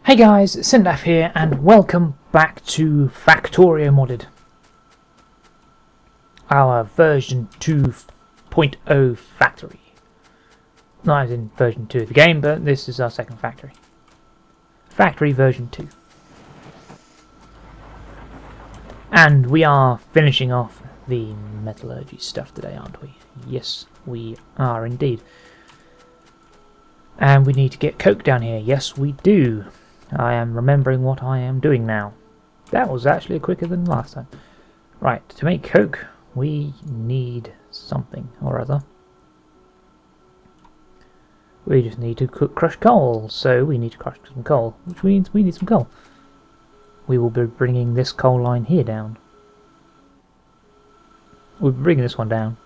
Hey guys, Cyndaf here, and welcome back to Factorio Modded. Our version 2.0 factory. Not as in version 2 of the game, but this is our second factory. Factory version 2. And we are finishing off the metallurgy stuff today, aren't we? Yes, we are indeed. And we need to get coke down here. Yes, we do. I am remembering what I am doing now. That was actually quicker than last time. Right, to make coke, we need something or other. We just need to crush coal, so we need to crush some coal, which means we need some coal. We will be bringing this coal line here down. We'll be bringing this one down,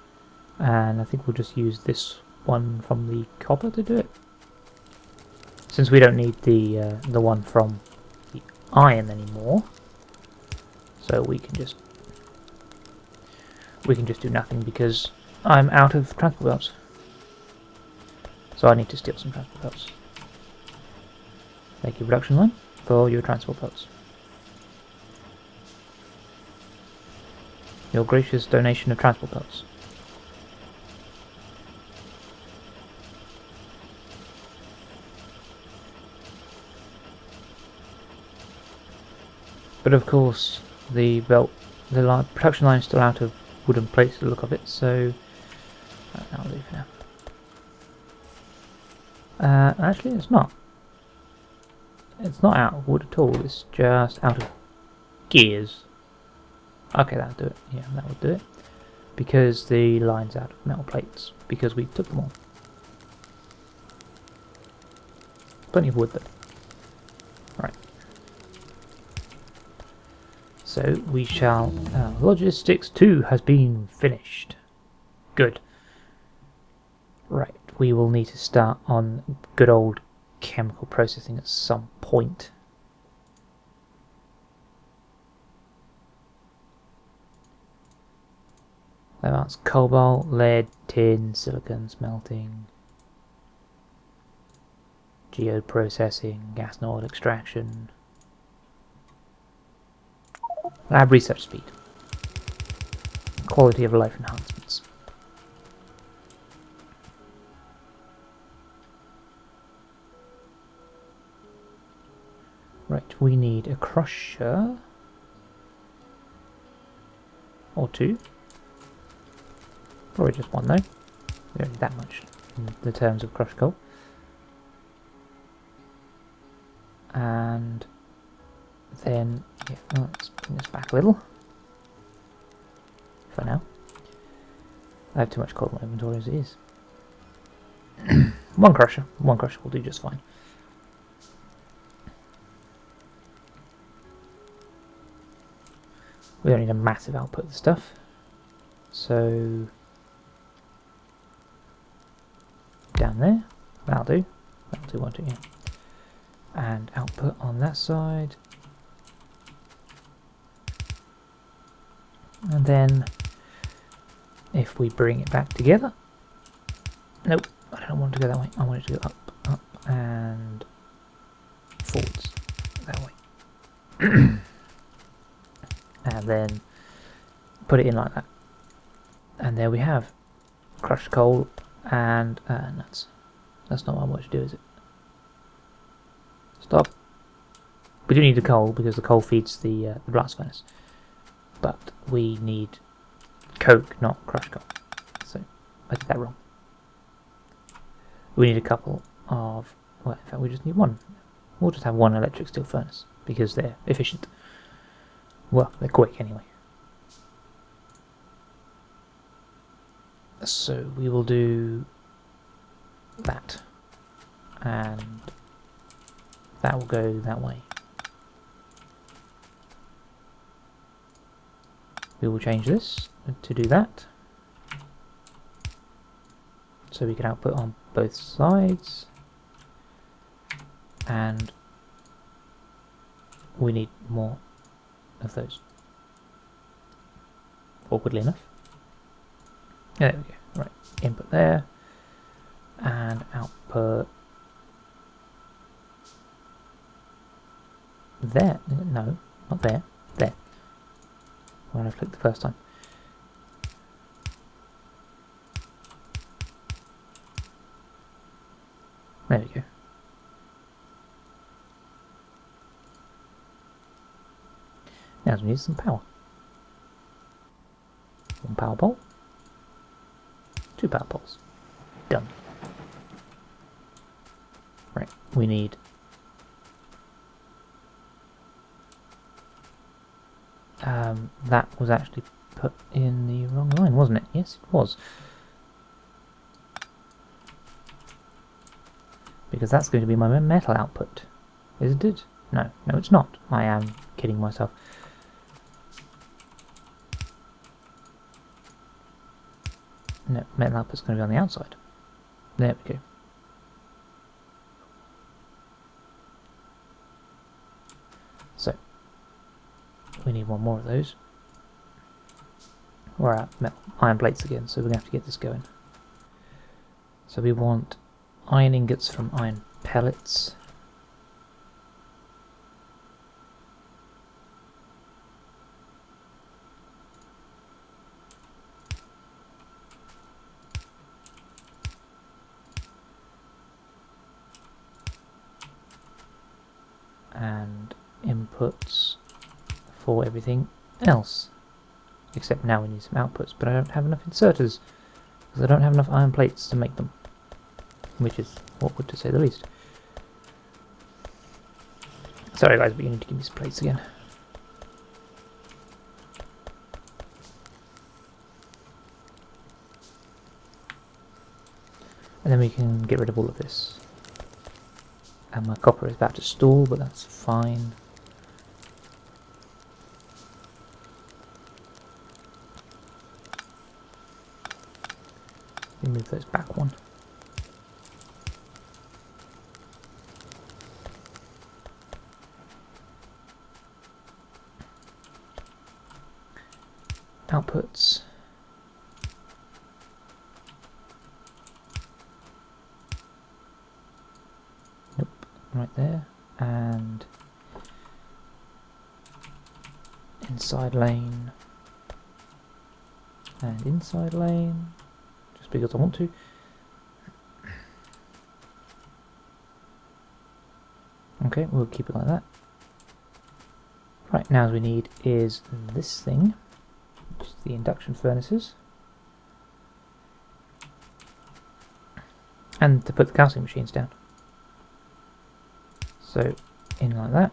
and I think we'll just use this one from the copper to do it. Since we don't need the one from the iron anymore, so we can just do nothing because I'm out of transport belts. So I need to steal some transport belts. Thank you, production line, for your transport belts. Your gracious donation of transport belts. But of course, the production line is still out of wooden plates to the look of it, so that'll do for now. Actually, it's not. It's not out of wood at all. It's just out of gears. Okay, that'll do it. Yeah, that will do it. Because the line's out of metal plates. Because we took them all. Plenty of wood though. Right. So we shall... Logistics 2 has been finished. Good. Right, we will need to start on good old chemical processing at some point. That's cobalt, lead, tin, silicon, smelting, geode processing, gas and oil extraction. Lab research speed. Quality of life enhancements. Right, we need a crusher. Or two. Probably just one though. We don't need that much in the terms of crushed coal. And then, yeah, let's bring this back a little. For now. I have too much coal in my inventory as it is. One crusher will do just fine. We don't need a massive output of stuff. So, down there, that'll do, won't it, yeah. And output on that side. And then, if we bring it back together, nope, I don't want it to go that way, I want it to go up, up, and forwards, that way. And then, put it in like that. And there we have crushed coal and nuts. That's not what I want to do, is it? Stop. We do need the coal because the coal feeds the blast furnace. But we need coke, not crushed coal. So I did that wrong. We need a couple of... Well, in fact, we just need one. We'll just have one electric steel furnace because they're efficient. Well, they're quick anyway. So we will do that. And that will go that way. We will change this to do that. So we can output on both sides. And we need more of those. Awkwardly enough. There we go. Right. Input there. And output there. No, not there. There. Where I clicked the first time. There we go. Now we need some power. 1 power pole. 2 power poles. Done. Right, we need that was actually put in the wrong line, wasn't it? Yes, it was. Because that's going to be my metal output. Isn't it? No, no it's not. I am kidding myself. No, metal output's going to be on the outside. There we go. So, we need 1 more of those. We're at metal iron plates again, so we're going to have to get this going. So we want iron ingots from iron pellets. And inputs for everything else. Except now we need some outputs, but I don't have enough inserters because I don't have enough iron plates to make them. Which is awkward to say the least. Sorry guys, but you need to give me some plates again. And then we can get rid of all of this. And my copper is about to stall, but that's fine. We move those back 1. Outputs. Nope, right there. And inside lane. And inside lane. Just because I want to. Okay, we'll keep it like that. Right, now what we need is this thing. Which is the induction furnaces. And to put the calcium machines down. So, in like that.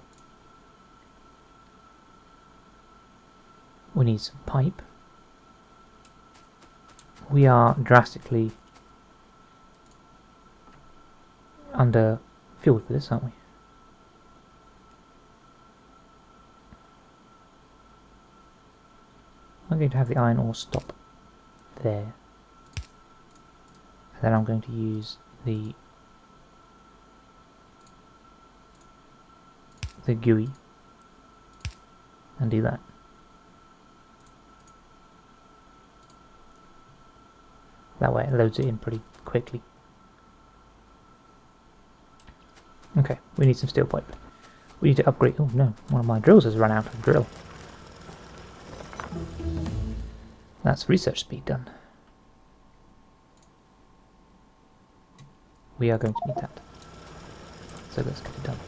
We need some pipe. We are drastically under fuel for this, aren't we? I'm going to have the iron ore stop there. And then I'm going to use the GUI and do that. That way it loads it in pretty quickly. Okay, we need some steel pipe. We need to upgrade. Oh no, one of my drills has run out of drill. That's research speed done. We are going to need that. So let's get it done.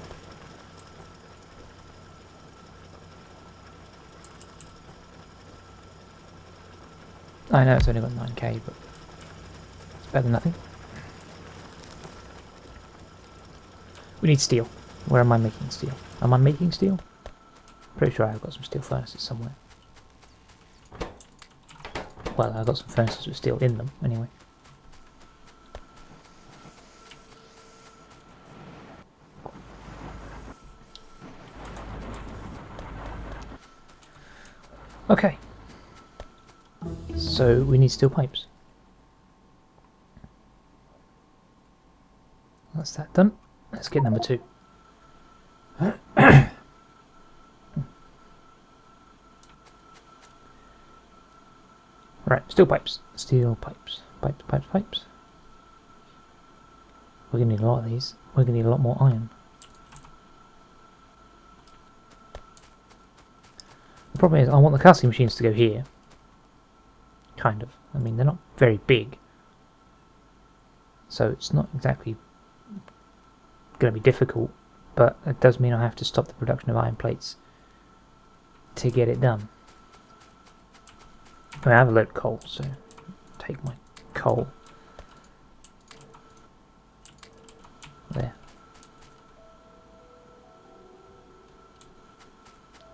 I know it's only got 9k, but it's better than nothing. We need steel. Where am I making steel? Am I making steel? Pretty sure I've got some steel furnaces somewhere. Well, I've got some furnaces with steel in them, anyway. Okay. So, we need steel pipes. That's that done. Let's get number 2. Right, steel pipes. Steel pipes. Pipes, pipes, pipes. We're going to need a lot of these. We're going to need a lot more iron. The problem is I want the casting machines to go here. Kind of. I mean, they're not very big. So it's not exactly going to be difficult, but it does mean I have to stop the production of iron plates to get it done. I have a load of coal, so take my coal. There.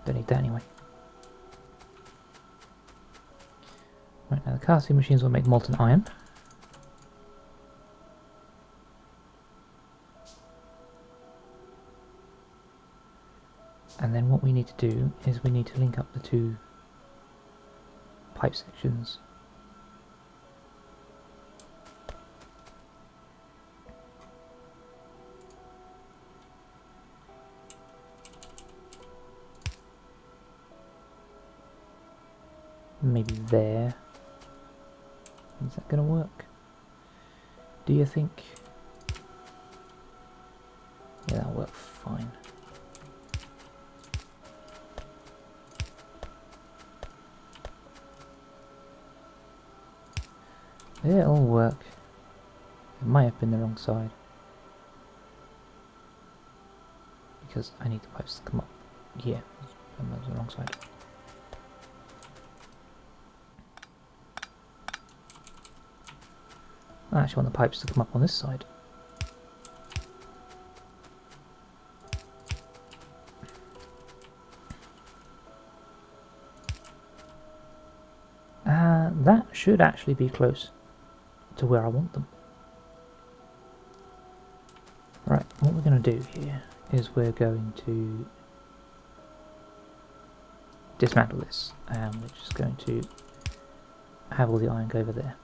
Don't need that anyway. Right, now the casting machines will make molten iron. And then what we need to do is we need to link up the two pipe sections. Maybe there. Is that going to work? Do you think? Yeah, that'll work fine. Yeah, it'll work. It might have been the wrong side. Because I need the pipes to come up. Yeah, that was the wrong side. I actually want the pipes to come up on this side. That should actually be close to where I want them. Right, what we're going to do here is we're going to dismantle this, and we're just going to have all the iron go over there.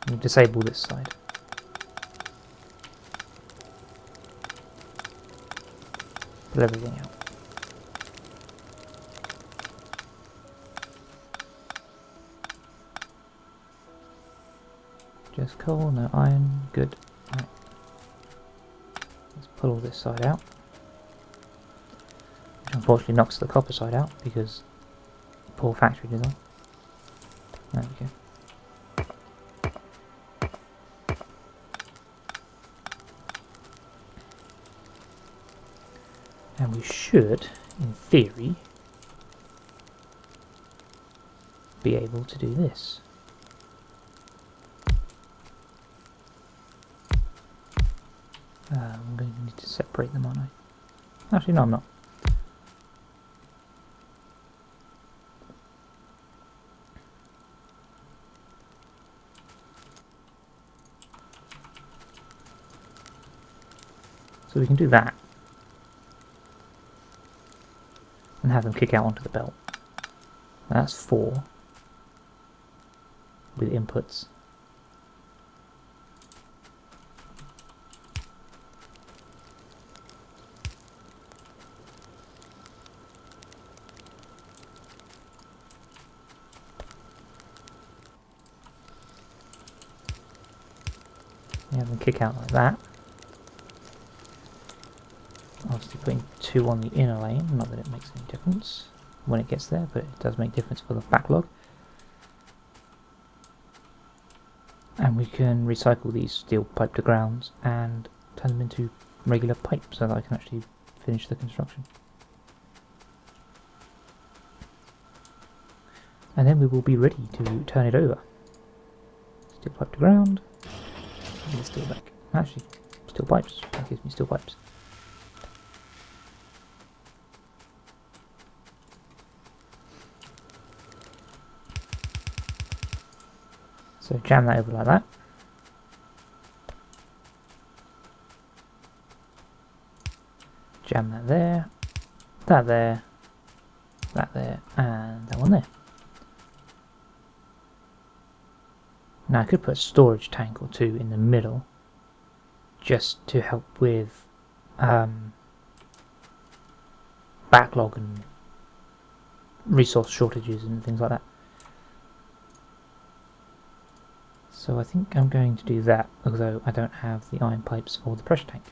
We'll disable this side. Pull everything out. Just coal, no iron, good. Right. Let's pull all this side out. Which unfortunately knocks the copper side out because poor factory design. There we go. And we should, in theory, be able to do this. I'm going to need to separate them, aren't I? Actually, no, I'm not. So we can do that. And have them kick out onto the belt. That's 4 with inputs. You have them kick out like that. Obviously putting 2 on the inner lane, not that it makes any difference when it gets there, but it does make difference for the backlog. And we can recycle these steel pipe to grounds and turn them into regular pipe so that I can actually finish the construction. And then we will be ready to turn it over. Steel pipe to ground, and steel back. Actually, steel pipes, that gives me steel pipes. So jam that over like that. Jam that there, that there, that there, and that one there. Now I could put a storage tank or 2 in the middle, just to help with backlog and resource shortages and things like that. So I think I'm going to do that, although I don't have the iron pipes for the pressure tank.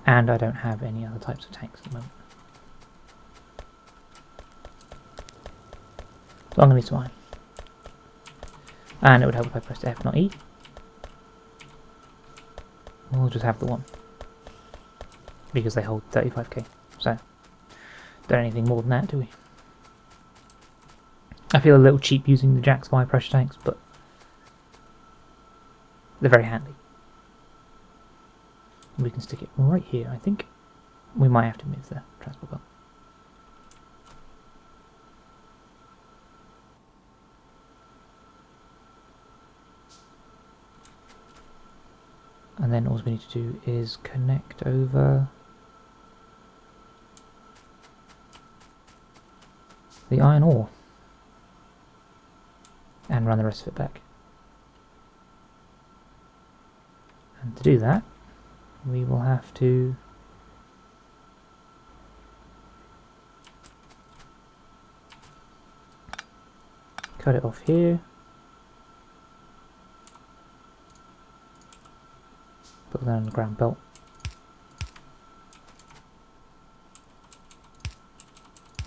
And I don't have any other types of tanks at the moment. But I'm going to need some iron. And it would help if I pressed F, not E. We'll just have the one. Because they hold 35k. So, don't anything more than that, do we? I feel a little cheap using the jacks via pressure tanks, but they're very handy. We can stick it right here, I think. We might have to move the transport belt. And then all we need to do is connect over the iron ore and run the rest of it back. And to do that, we will have to cut it off here, put that on the ground belt,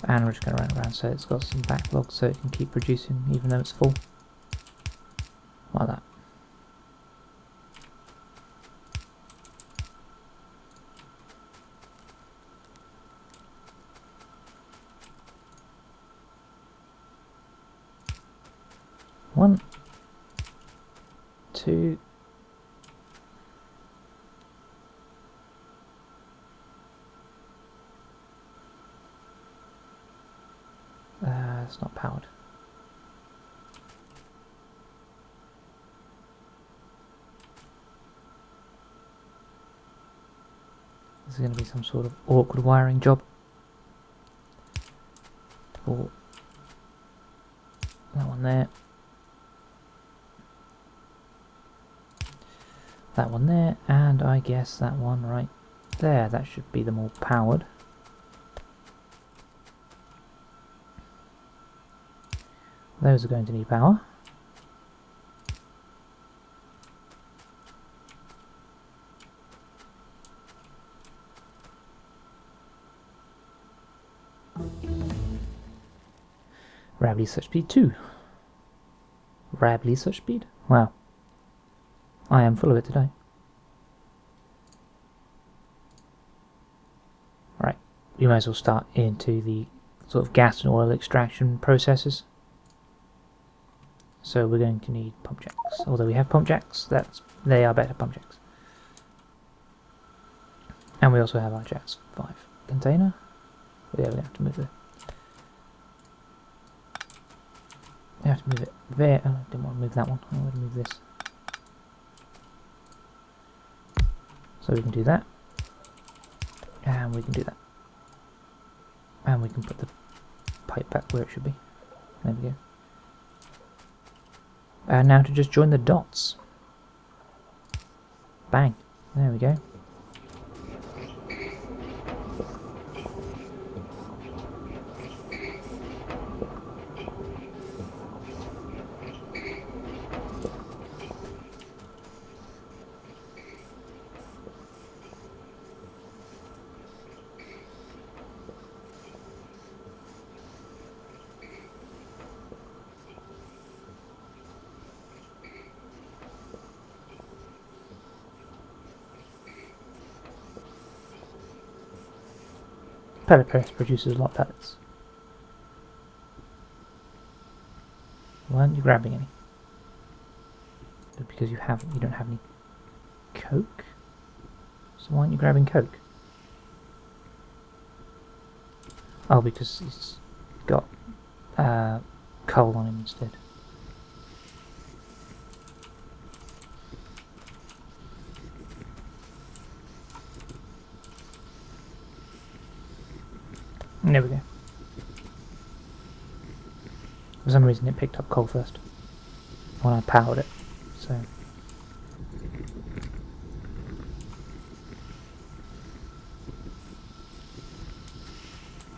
and we're just going to run it around so it's got some backlog so it can keep producing even though it's full, like that. One, two, it's not powered. This is going to be some sort of awkward wiring job. For that one there. That one there, and I guess that one right there. That should be the more powered. Those are going to need power. Rabbly such speed 2. Rabbly such speed? Wow. I am full of it today. Right, we might as well start into the sort of gas and oil extraction processes. So we're going to need pump jacks. Although we have pump jacks, they are better pump jacks. And we also have our jacks 5 container. Yeah, we have to move it. We have to move it there. Oh, I didn't want to move that one. I want to move this. So we can do that. And we can do that. And we can put the pipe back where it should be. There we go. And now to just join the dots. Bang. There we go. Pellet press produces a lot of pellets. Why aren't you grabbing any? Because you don't have any coke? So why aren't you grabbing coke? Oh, because he's got coal on him instead. There we go. For some reason it picked up coal first when I powered it, so...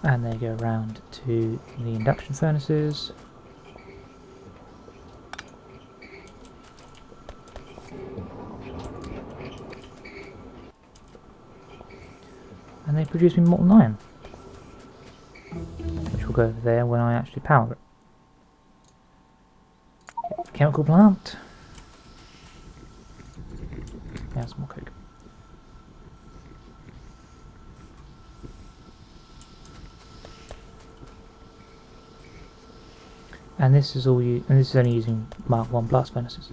And they go around to the induction furnaces. And they produce me molten iron, which will go over there when I actually power it. chemical plant. Yeah, some more coke. And this is only using Mark 1 blast furnaces.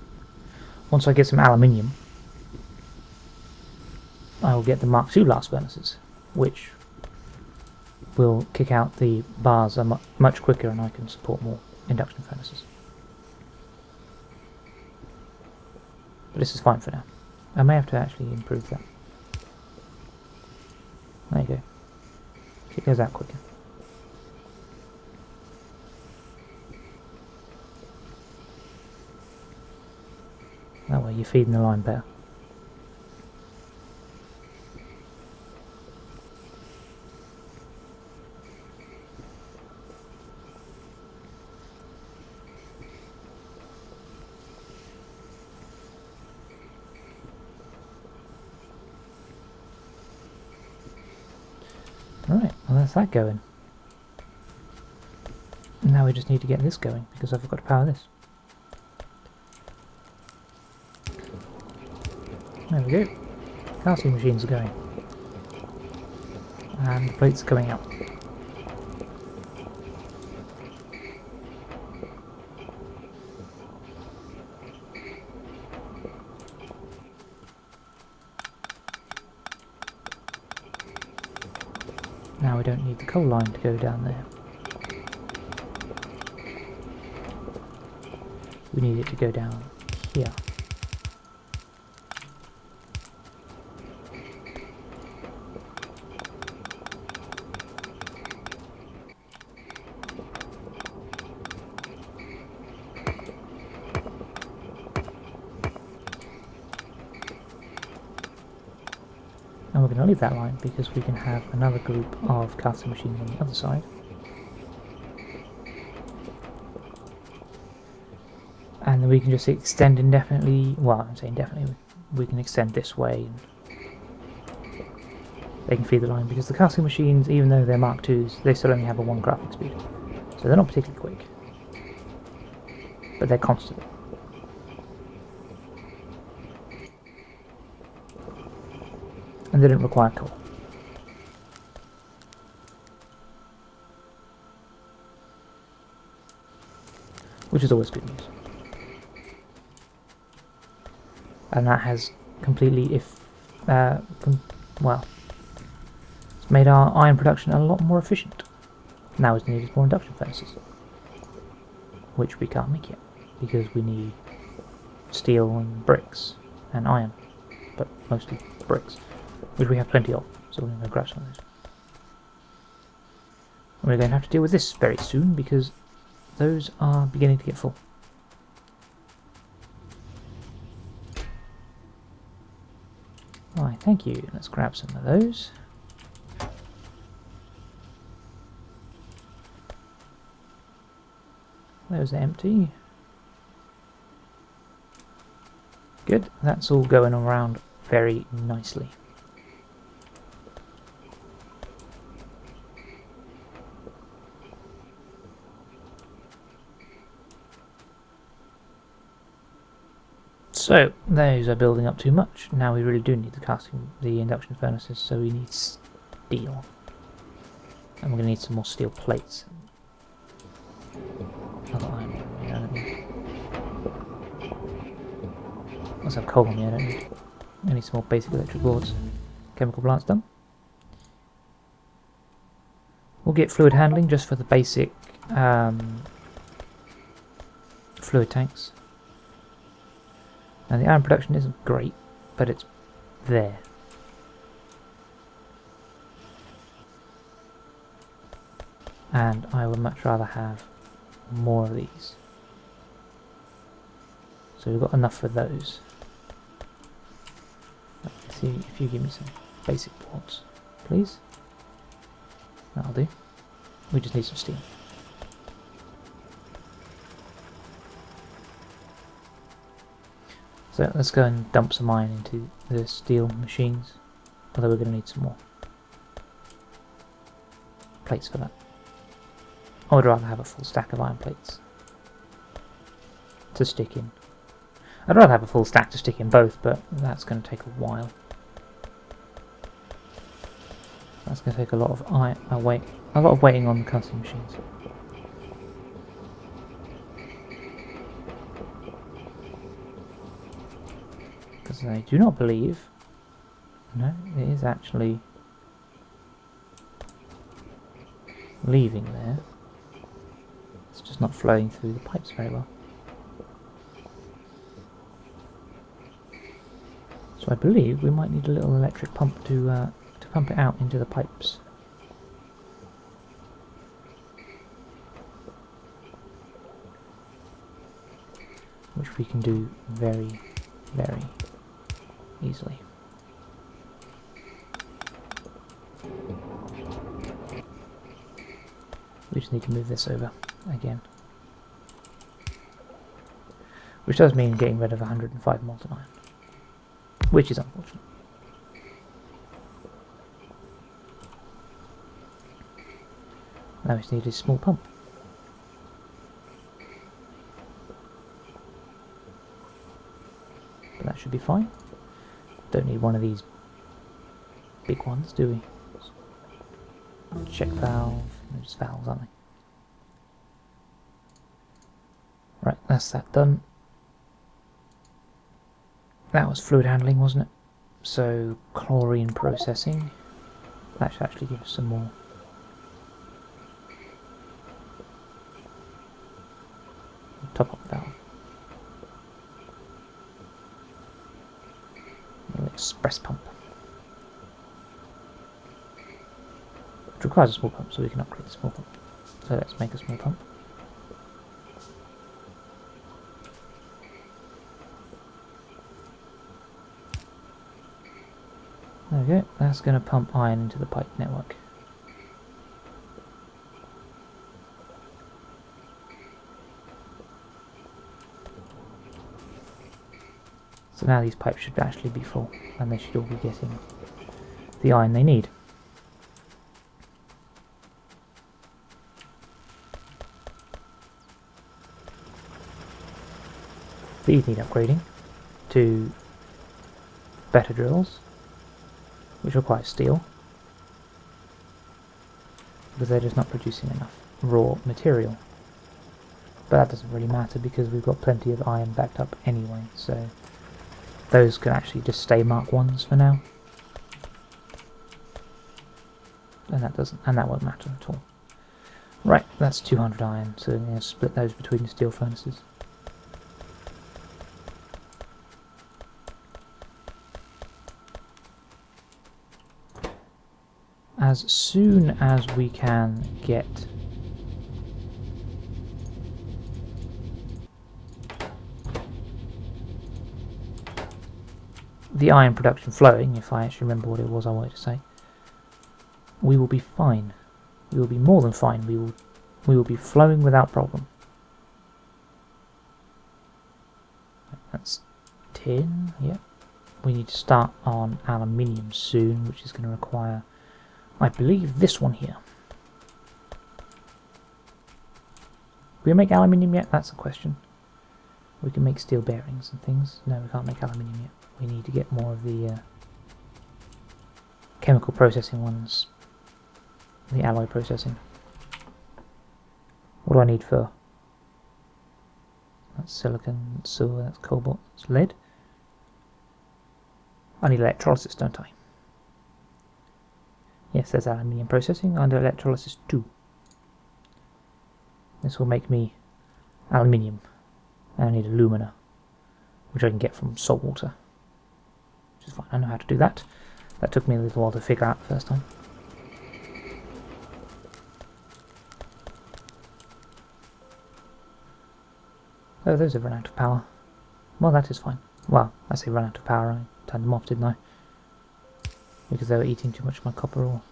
Once I get some aluminium, I will get the Mark 2 blast furnaces, which will kick out the bars much quicker, and I can support more induction furnaces. But this is fine for now. I may have to actually improve that. There you go. It goes out quicker. That way you're feeding the line better. Alright, well that's that going. Now we just need to get this going, because I forgot to power this. There we go. Casting machines are going. And the plates are coming out. Now we don't need the coal line to go down there. We need it to go down here. And we're going to leave that line because we can have another group of casting machines on the other side. And then we can just extend indefinitely. Well, I'm saying definitely. We can extend this way and they can feed the line, because the casting machines, even though they're Mark IIs, they still only have a 1 graphic speed. So they're not particularly quick. But they're constant. And they don't require coal. Which is always good news. And that has completely, well, it's made our iron production a lot more efficient. Now it's needed more induction furnaces, which we can't make yet, because we need steel and bricks and iron, but mostly bricks, which we have plenty of, so we're going to grab some of those. And we're going to have to deal with this very soon, because those are beginning to get full. Right, thank you. Let's grab some of those. Those are empty. Good, that's all going around very nicely. So, those are building up too much. Now we really do need the induction furnaces, so we need steel. And we're going to need some more steel plates. Other iron, yeah, I don't need. Let's have coal on me, I don't need. I need some more basic electric boards. Chemical plants done. We'll get fluid handling just for the basic fluid tanks. Now the iron production isn't great, but it's there. And I would much rather have more of these. So we've got enough for those. Let's see if you give me some basic boards, please. That'll do. We just need some steel. So let's go and dump some iron into the steel machines, although we're going to need some more plates for that. I would rather have a full stack of iron plates. to stick in. I'd rather have a full stack to stick in both, but that's going to take a while. That's going to take a lot of waiting on the cutting machines. Because I do not believe... No, it is actually leaving there. It's just not flowing through the pipes very well. So I believe we might need a little electric pump to pump it out into the pipes. Which we can do very, very easily. We just need to move this over again. Which does mean getting rid of 105 molten iron. Which is unfortunate. Now we just need a small pump. But that should be fine. Don't need one of these big ones, do we? Check valve. They're just valves, aren't they? Right, that's that done. That was fluid handling, wasn't it? So, chlorine processing. That should actually give us some more. Top up valve. A little express pump. Which requires a small pump, so we can upgrade the small pump. So let's make a small pump. There we go, that's going to pump iron into the pipe network. So now these pipes should actually be full, and they should all be getting the iron they need. These need upgrading to better drills, which requires steel, because they're just not producing enough raw material. But that doesn't really matter because we've got plenty of iron backed up anyway, so those can actually just stay Mark 1s for now. And that won't matter at all. Right, that's 200 iron, so we're going to split those between the steel furnaces. As soon as we can get the iron production flowing, if I actually remember what it was I wanted to say, we will be fine. We will be more than fine. We will be flowing without problem. That's tin, yep. We need to start on aluminium soon, which is going to require, I believe, this one here. Can we make aluminium yet? That's a question. We can make steel bearings and things. No, we can't make aluminium yet. We need to get more of the chemical processing ones. The alloy processing. What do I need for? That's silicon, silver, that's cobalt, that's lead. I need electrolysis, don't I? Yes, there's aluminium processing under electrolysis 2. This will make me aluminium. And I need alumina, which I can get from salt water. Which is fine, I know how to do that. That took me a little while to figure out the first time. Oh, those have run out of power. Well, that is fine. Well, I say run out of power, I turned them off, didn't I? Because they were eating too much of my copper ore.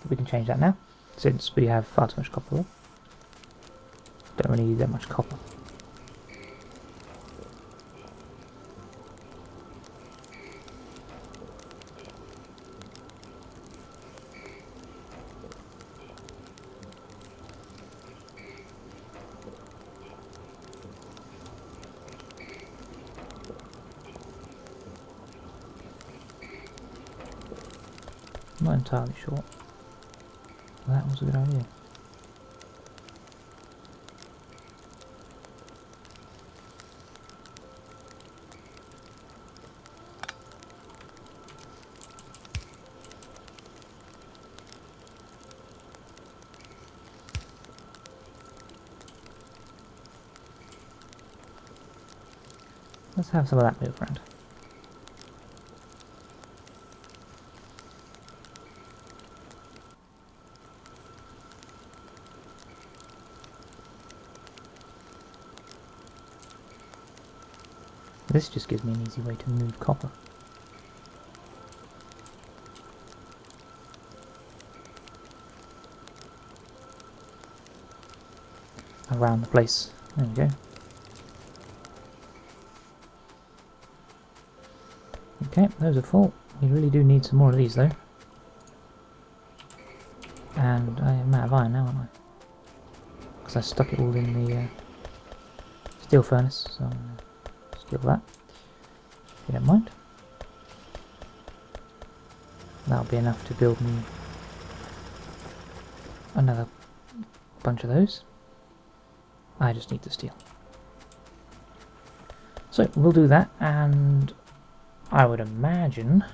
But we can change that now, since we have far too much copper ore. Don't really need that much copper. Not entirely sure. That was a good idea. Let's have some of that move around. This just gives me an easy way to move copper. Around the place. There we go. Okay, those are full. We really do need some more of these though. And I am out of iron now, aren't I? Because I stuck it all in the steel furnace, so I'm going to steal that. If you don't mind. That'll be enough to build me another bunch of those. I just need the steel. So we'll do that, and I would imagine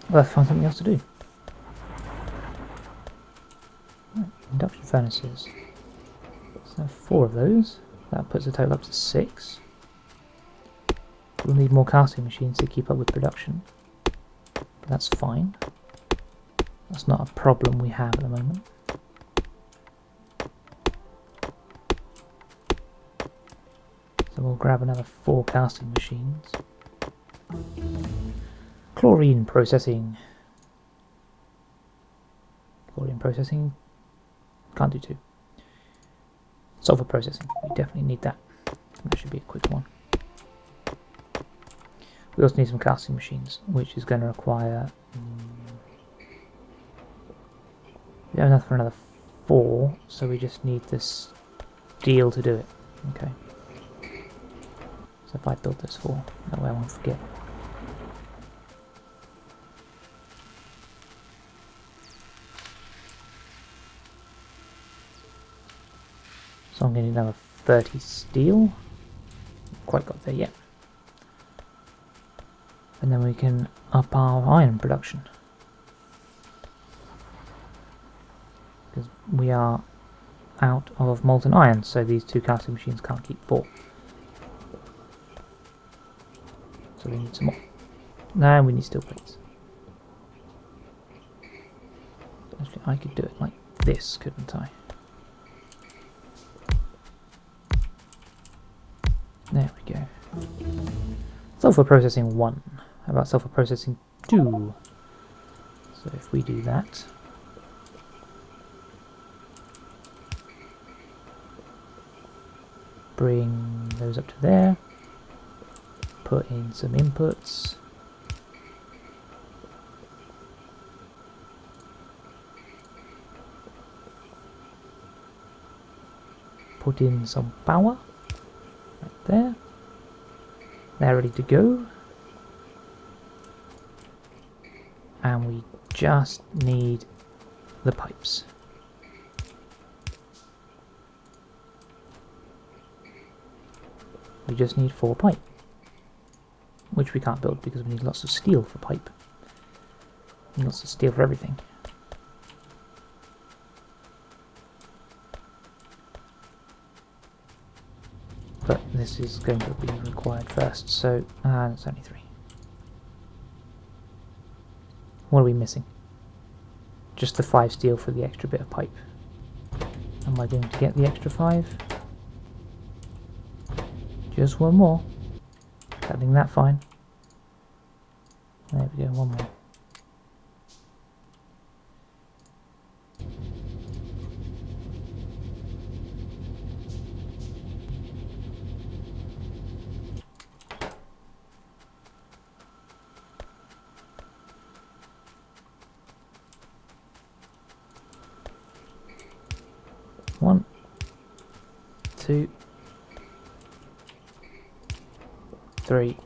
we'll have to find something else to do. Right, induction furnaces. So 4 of those. That puts the total up to 6. We'll need more casting machines to keep up with production. But that's fine. That's not a problem we have at the moment. So we'll grab another 4 casting machines. Chlorine processing. Chlorine processing. Can't do 2. Sulfur processing. We definitely need that. That should be a quick one. We also need some casting machines, which is going to require... we have enough for another 4, so we just need this steel to do it. Okay. So if I build this 4, that way I won't forget. So I'm going to need another 30 steel. Quite got there yet. And then we can up our iron production. Because we are out of molten iron, so these 2 casting machines can't keep 4. So we need some more. Now we need steel plates. Actually, I could do it like this, couldn't I? There we go. Sulfur processing 1. How about sulfur processing 2? So if we do that, bring those up to there, put in some inputs, put in some power. There. They're ready to go. And we just need the pipes. We just need 4 pipe. Which we can't build because we need lots of steel for pipe. And lots of steel for everything. But this is going to be required first, so it's only 3. What are we missing? Just the 5 steel for the extra bit of pipe. Am I going to get the extra 5? Just 1 more. Cutting that fine. There we go, 1 more. One, 2, 3,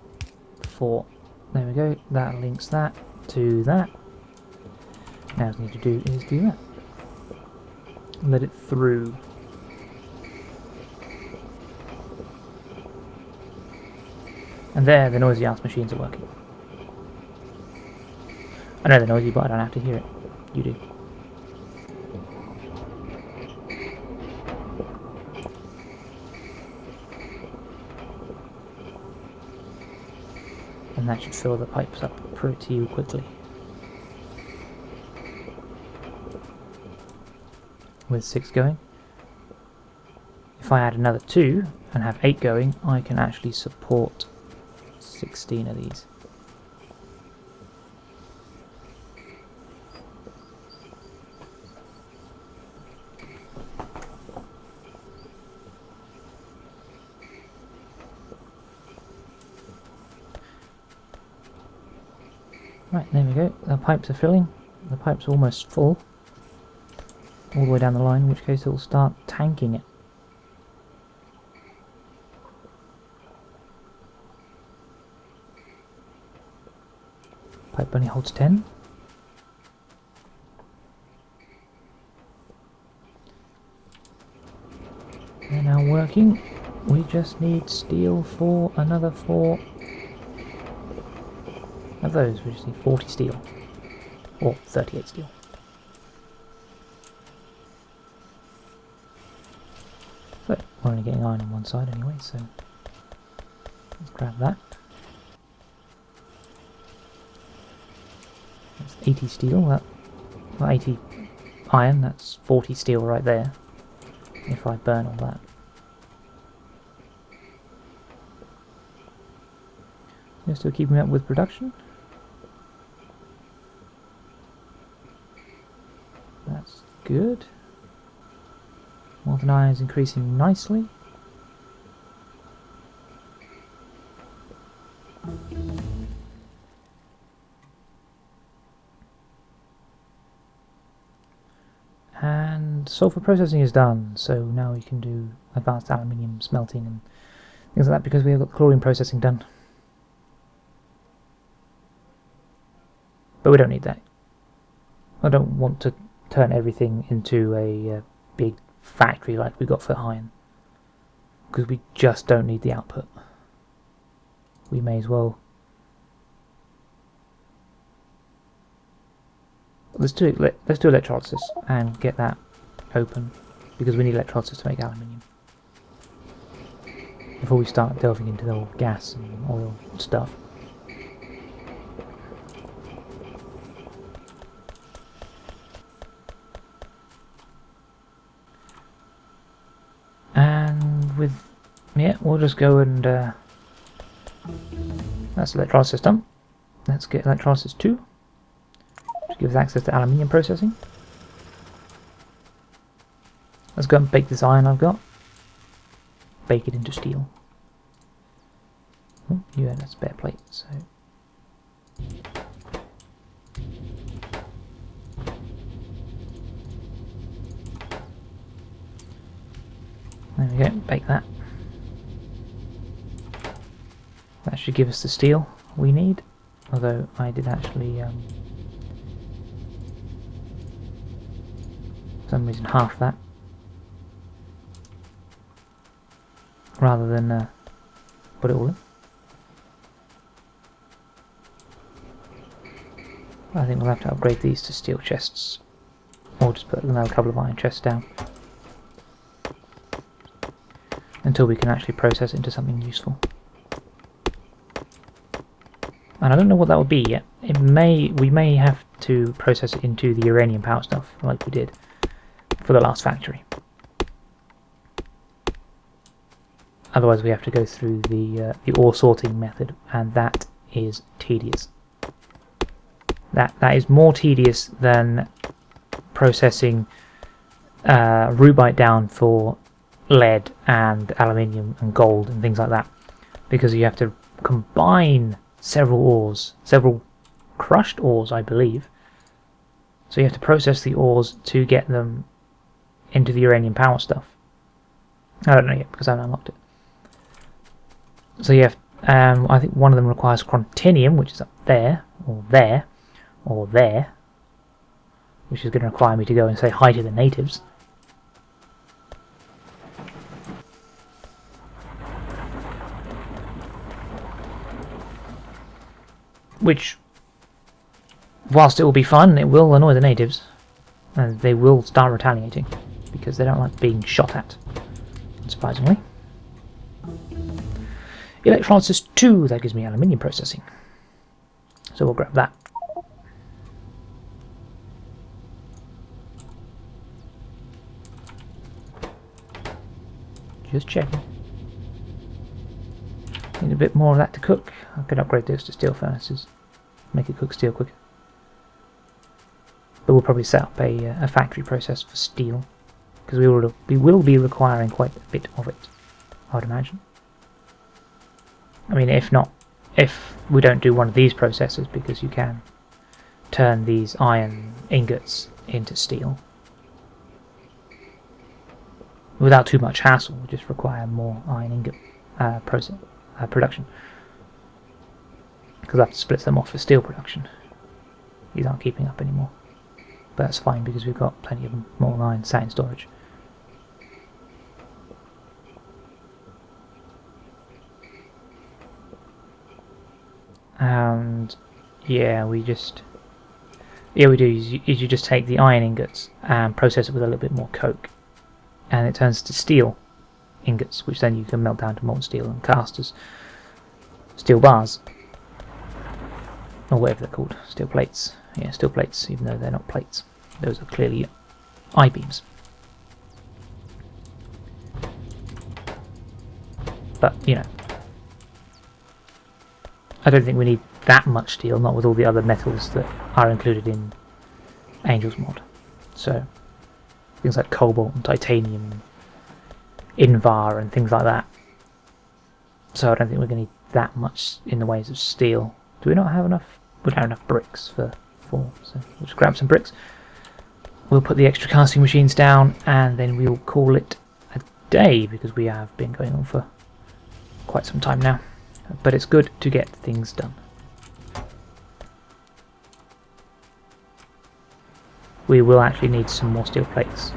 4. There we go. That links that to that. Now what we need to do is do that. Let it through. And there, the noisy ass machines are working. I know they're noisy, but I don't have to hear it. You do. And that should fill the pipes up pretty quickly. With 6 going. If I add another 2 and have 8 going, I can actually support 16 of these. Right, there we go. The pipes are filling. The pipes are almost full. All the way down the line, in which case it will start tanking it. Pipe only holds 10. They're now working. We just need steel for another 4 of those. We just need 40 steel. Or 38 steel. But we're only getting iron on one side anyway, so let's grab that. That's 80 steel, well 80 iron, that's 40 steel right there, if I burn all that. You're still keeping up with production? That's good. Molten iron is increasing nicely. And sulfur processing is done, so now we can do advanced aluminium smelting and things like that because we have got chlorine processing done. But we don't need that. I don't want to turn everything into a big factory like we got for iron, because we just don't need the output. We may as well. Let's do electrolysis and get that open, because we need electrolysis to make aluminium before we start delving into the old gas and oil stuff. And with, yeah, we'll just go and that's electrolysis done. Let's get electrolysis 2, which gives access to aluminium processing. Let's go and bake this iron I've got. Bake it into steel. Oh, yeah, that's a spare plate, so. There we go, bake that. That should give us the steel we need, although I did actually, for some reason, half that, rather than put it all in. I think we'll have to upgrade these to steel chests, or just put another couple of iron chests down, until we can actually process it into something useful. And I don't know what that would be yet. We may have to process it into the uranium power stuff, like we did for the last factory. Otherwise we have to go through the ore sorting method, and that is tedious. That is more tedious than processing rubite down for lead and aluminium and gold and things like that, because you have to combine several ores, several crushed ores I believe, so you have to process the ores to get them into the uranium power stuff. I don't know yet because I haven't unlocked it. So you have I think one of them requires chrontinium, which is up there, or there, or there, which is going to require me to go and say hi to the natives. Which, whilst it will be fun, it will annoy the natives, and they will start retaliating, because they don't like being shot at, unsurprisingly. Electrolysis 2, that gives me aluminium processing. So we'll grab that. Just checking. Need a bit more of that to cook. I could upgrade those to steel furnaces. Make it cook steel quicker. But we'll probably set up a factory process for steel. Because we will be requiring quite a bit of it, I would imagine. I mean, if we don't do one of these processes, because you can turn these iron ingots into steel without too much hassle, we just require more iron ingot production. Because I have to split them off for steel production. These aren't keeping up anymore. But that's fine because we've got plenty of more iron sat in storage. And yeah, we do is you just take the iron ingots and process it with a little bit more coke, and it turns to steel ingots, which then you can melt down to molten steel and cast as steel bars, or whatever they're called, steel plates. Yeah, steel plates, even though they're not plates. Those are clearly I-beams. But, you know, I don't think we need that much steel, not with all the other metals that are included in Angel's mod. So, things like cobalt and titanium, Invar and things like that. So I don't think we're going to need that much in the ways of steel. Do we not have enough? We don't have enough bricks for 4, so we'll just grab some bricks. We'll put the extra casting machines down, and then we'll call it a day, because we have been going on for quite some time now. But it's good to get things done. We will actually need some more steel plates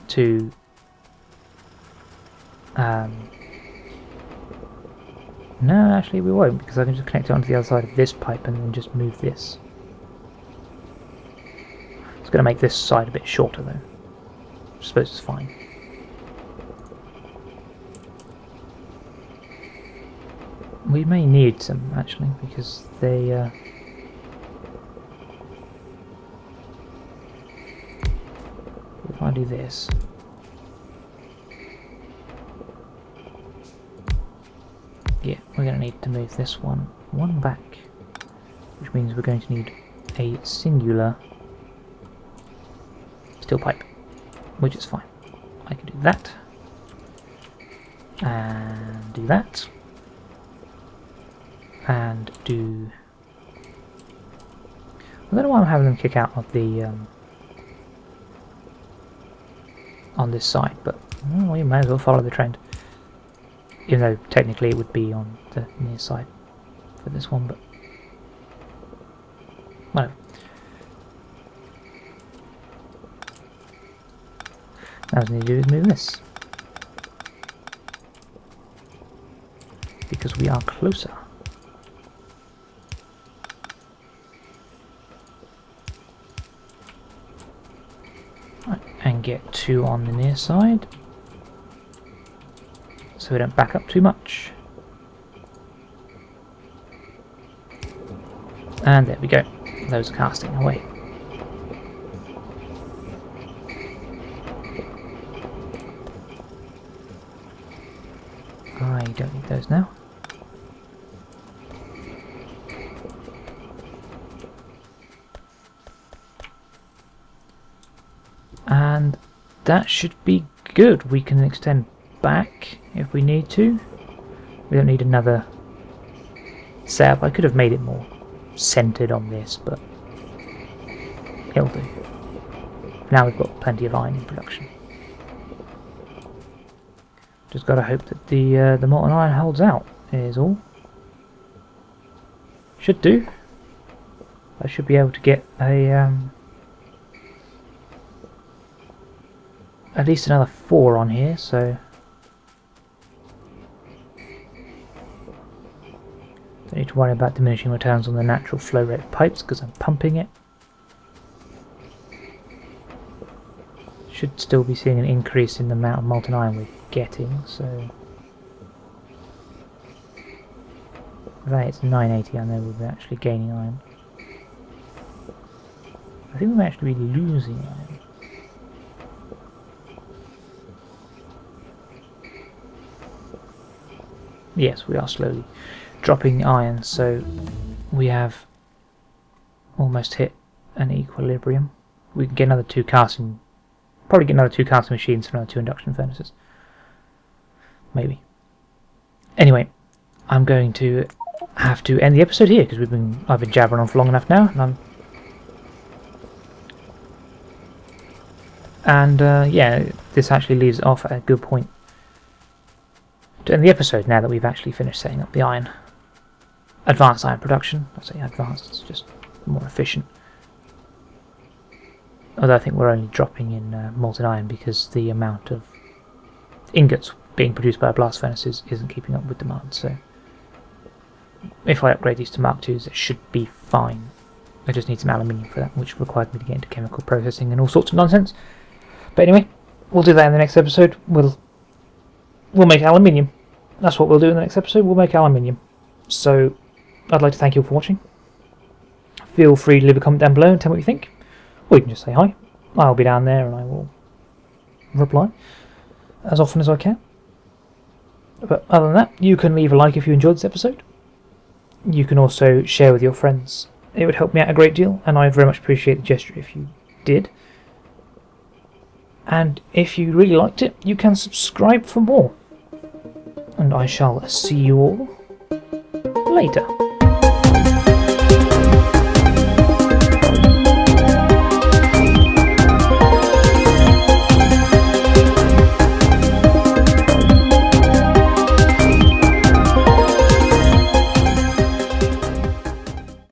to no, actually we won't, because I can just connect it onto the other side of this pipe and then just move this. It's going to make this side a bit shorter though. I suppose it's fine. We may need some actually, because they if I do this, yeah, we're going to need to move this one back, which means we're going to need a singular steel pipe, which is fine. I can do that, and do that, and do... I don't know why I'm having them kick out of the on this side, but well, you may as well follow the trend. Even though technically it would be on the near side for this one, but whatever. Now what we need to do is move this, because we are closer. Right, and get 2 on the near side, so we don't back up too much. And there we go. Those are casting away. I don't need those now. And that should be good. We can extend back if we need to. We don't need another setup. I could have made it more centered on this, but it'll do. Now we've got plenty of iron in production. Just gotta hope that the molten iron holds out. is all. Should do. I should be able to get a at least another 4 on here, so don't need to worry about diminishing returns on the natural flow rate of pipes because I'm pumping it. Should still be seeing an increase in the amount of molten iron we're getting, so that it's 980, I know we'll be actually gaining iron. I think we might actually be losing iron. Yes, we are slowly dropping iron, so we have almost hit an equilibrium. We can get another 2 casting, probably get another 2 casting machines for another 2 induction furnaces. Maybe. Anyway, I'm going to have to end the episode here because I've been jabbering on for long enough now, and yeah, this actually leaves off at a good point to end the episode now that we've actually finished setting up the advanced iron production. I say advanced, it's just more efficient. Although I think we're only dropping in molten iron because the amount of ingots being produced by our blast furnaces isn't keeping up with demand, so if I upgrade these to Mark IIs it should be fine. I just need some aluminium for that, which required me to get into chemical processing and all sorts of nonsense. But anyway, we'll do that in the next episode. We'll make aluminium. That's what we'll do in the next episode. We'll make aluminium. So I'd like to thank you all for watching. Feel free to leave a comment down below and tell me what you think. Or you can just say hi. I'll be down there and I will reply as often as I can. But other than that, you can leave a like if you enjoyed this episode. You can also share with your friends. It would help me out a great deal, and I very much appreciate the gesture if you did. And if you really liked it, you can subscribe for more. And I shall see you all later.